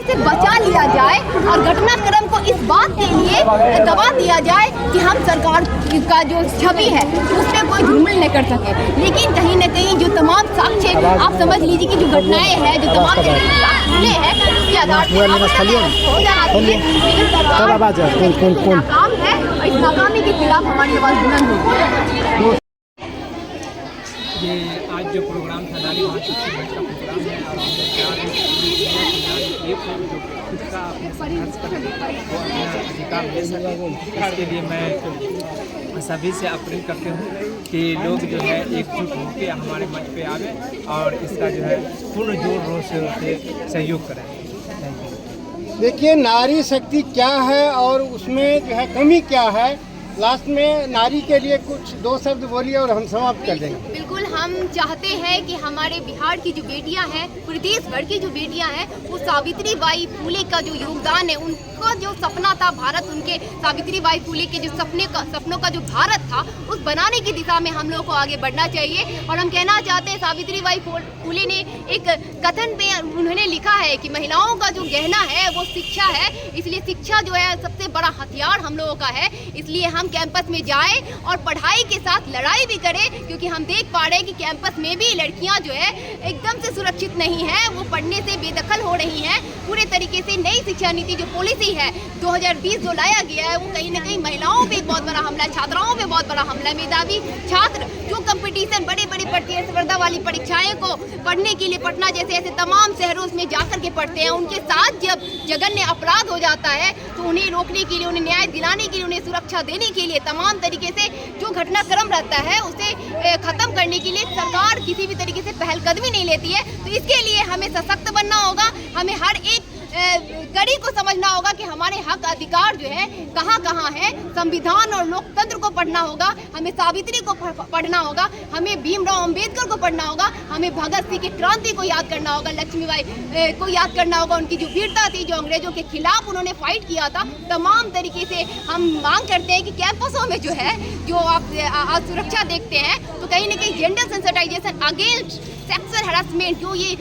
से बचा लिया जाए और घटनाक्रम को इस बात के लिए दबा दिया जाए कि हम सरकार का जो छवि है उस पर कोई धूमिल नहीं कर सके। लेकिन कहीं न कहीं जो तमाम साक्ष्य आप समझ लीजिए कि जो घटनाएं हैं, जो तमाम मिले हैं, उसके आधार पर हो जाना चाहिए। नाकाम है और इस नाकामी के खिलाफ हमारी आवाज़ बुलंद होगी। ये आज जो प्रोग्राम था नारी महाशक्ति मंच का प्रोग्राम है और हमने चार एक जो खुद का अपने संघर्ष करके वो अपना अधिकार ले सके, इसके लिए मैं सभी से अपील करते हूँ कि लोग जो है एकजुट होकर हमारे मंच पे आवे और इसका जो है पूर्ण जोर से सहयोग करें। देखिए, नारी शक्ति क्या है और उसमें जो है कमी क्या है, लास्ट में नारी के लिए कुछ दो शब्द बोलिए और हम समाप्त कर देंगे। बिल्कुल, हम चाहते हैं कि हमारे बिहार की जो बेटियां हैं, पूरे देश भर की जो बेटियां हैं, वो सावित्री बाई फुले का जो योगदान है, उनका जो सपना था भारत, उनके सावित्री बाई फुले के जो सपनों का जो भारत था, उस बनाने की दिशा में हम लोग को आगे बढ़ना चाहिए। और हम कहना चाहते हैं, सावित्री बाई फुले ने एक कथन पे उन्होंने लिखा है कि महिलाओं का जो गहना है वो शिक्षा है, इसलिए शिक्षा जो है सबसे बड़ा हथियार हम लोगों का है। इसलिए हम कैंपस में जाएं और पढ़ाई के साथ लड़ाई भी करें, क्योंकि हम देख पा रहे हैं कि कैंपस में भी लड़कियां जो है एकदम से सुरक्षित नहीं है, वो पढ़ने से बेदखल हो रही हैं। पूरे तरीके से नई शिक्षा नीति जो पॉलिसी है 2020 जो लाया गया है, वो कहीं ना कहीं महिलाओं पे एक बहुत बड़ा हमला है, छात्राओं पे बहुत बड़ा हमला है। मेधावी छात्र जो कंपटीशन बड़ी बड़ी प्रतिस्पर्धा वाली परीक्षाएं को पढ़ने के लिए पटना जैसे ऐसे तमाम शहरों में जाकर के पढ़ते हैं, उनके साथ जब जघन्य अपराध हो जाता है तो उन्हें रोकने के लिए, उन्हें न्याय दिलाने के लिए, उन्हें सुरक्षा देने के लिए तमाम तरीके से जो घटनाक्रम रहता है उसे खत्म करने के लिए सरकार किसी भी तरीके से पहलकदमी नहीं लेती है। तो इसके लिए हमें सशक्त बनना होगा, हमें हर एक कड़ी को समझना होगा कि हमारे हक अधिकार जो है कहाँ कहाँ है। संविधान और लोकतंत्र को पढ़ना होगा, हमें सावित्री को पढ़ना होगा, हमें भीमराव अंबेडकर को पढ़ना होगा, हमें भगत सिंह की क्रांति को याद करना होगा, लक्ष्मीबाई को याद करना होगा, उनकी जो वीरता थी, जो अंग्रेजों के खिलाफ उन्होंने फाइट किया था। तमाम तरीके से हम मांग करते हैं कि कैंपसों में जो है, जो आप आज सुरक्षा देखते हैं, तो कहीं ना कहीं gender sensitization against sexual harassment, जो ये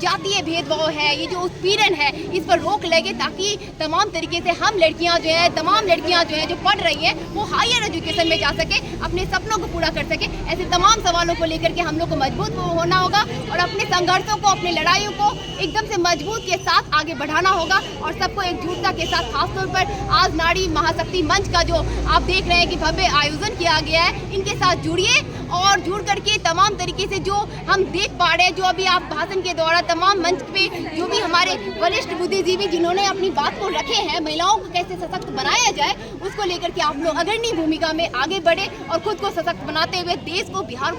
जातीय भेदभाव है, ये जो उत्पीड़न है, इस पर रोक लगे, ताकि तमाम तरीके से हम लड़कियां जो है, तमाम लड़कियां जो है जो पढ़ रही हैं, वो हायर एजुकेशन में जा सके, अपने सपनों को पूरा कर सके। ऐसे तमाम सवालों को लेकर के हम लोग को मजबूत होना होगा और अपने संघर्षों को, अपने लड़ाइयों को एकदम से मजबूत के साथ आगे बढ़ाना होगा और सबको एकजुटता के साथ, खासतौर पर आज नारी महाशक्ति मंच का जो आप देख रहे हैं कि भव्य आयोजन किया गया है, इनके साथ जुड़िए और जुड़ करके तमाम तरीके से जो हम देख पा रहे हैं, जो अभी आप भाषण के द्वारा तमाम मंच पे जो भी हमारे वरिष्ठ बुद्धिजीवी जिन्होंने अपनी बात को रखे हैं, महिलाओं को कैसे सशक्त बनाया जाए, उसको लेकर के आप लोग अग्रणी भूमिका में आगे बढ़े और खुद को सशक्त बनाते हुए देश को, बिहार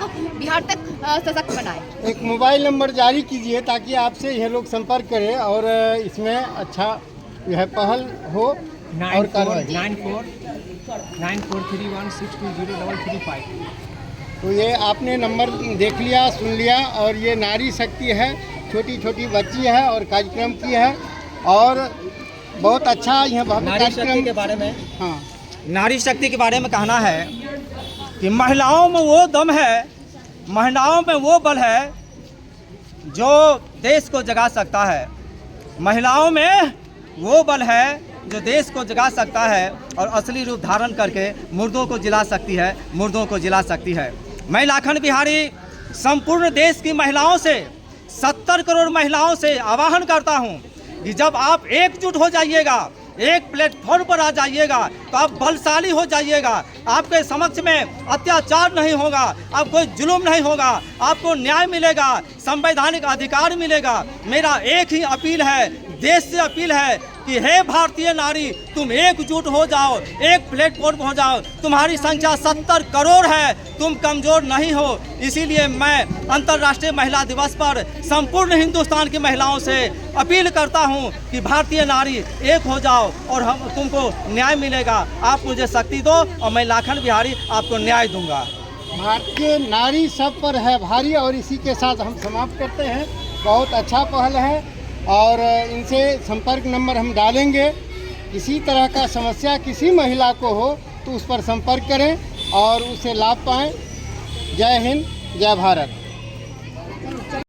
तक सशक्त बनाए। एक मोबाइल नंबर जारी कीजिए ताकि आपसे यह लोग संपर्क करें और इसमें अच्छा यह पहल हो और कार्रवाई। 9431620335। तो ये आपने नंबर देख लिया, सुन लिया, और ये नारी शक्ति है, छोटी छोटी बच्ची है और कार्यक्रम की है और बहुत अच्छा यह नारी शक्ति के बारे में, हाँ, नारी शक्ति के बारे में कहना है कि महिलाओं में वो दम है, महिलाओं में वो बल है जो देश को जगा सकता है। महिलाओं में वो बल है जो देश को जगा सकता है और असली रूप धारण करके मुर्दों को जिला सकती है, मुर्दों को जिला सकती है। मैं लाखन बिहारी संपूर्ण देश की महिलाओं से, 70 करोड़ महिलाओं से आह्वान करता हूं कि जब आप एकजुट हो जाइएगा, एक प्लेटफॉर्म पर आ जाइएगा, तो आप बलशाली हो जाइएगा। आपके समक्ष में अत्याचार नहीं होगा, अब कोई जुल्म नहीं होगा, आपको न्याय मिलेगा, संवैधानिक अधिकार मिलेगा। मेरा एक ही अपील है, देश से अपील है कि हे भारतीय नारी, तुम एकजुट हो जाओ, एक प्लेटफॉर्म हो जाओ। तुम्हारी संख्या 70 करोड़ है, तुम कमज़ोर नहीं हो। इसीलिए मैं अंतर्राष्ट्रीय महिला दिवस पर संपूर्ण हिंदुस्तान की महिलाओं से अपील करता हूं कि भारतीय नारी एक हो जाओ और हम तुमको न्याय मिलेगा। आप मुझे शक्ति दो और मैं लाखन बिहारी आपको न्याय दूंगा। भारतीय नारी सब पर है भारी। और इसी के साथ हम समाप्त करते हैं। बहुत अच्छा पहल है और इनसे संपर्क नंबर हम डालेंगे। किसी तरह का समस्या किसी महिला को हो तो उस पर संपर्क करें और उससे लाभ पाएं। जय हिंद, जय भारत।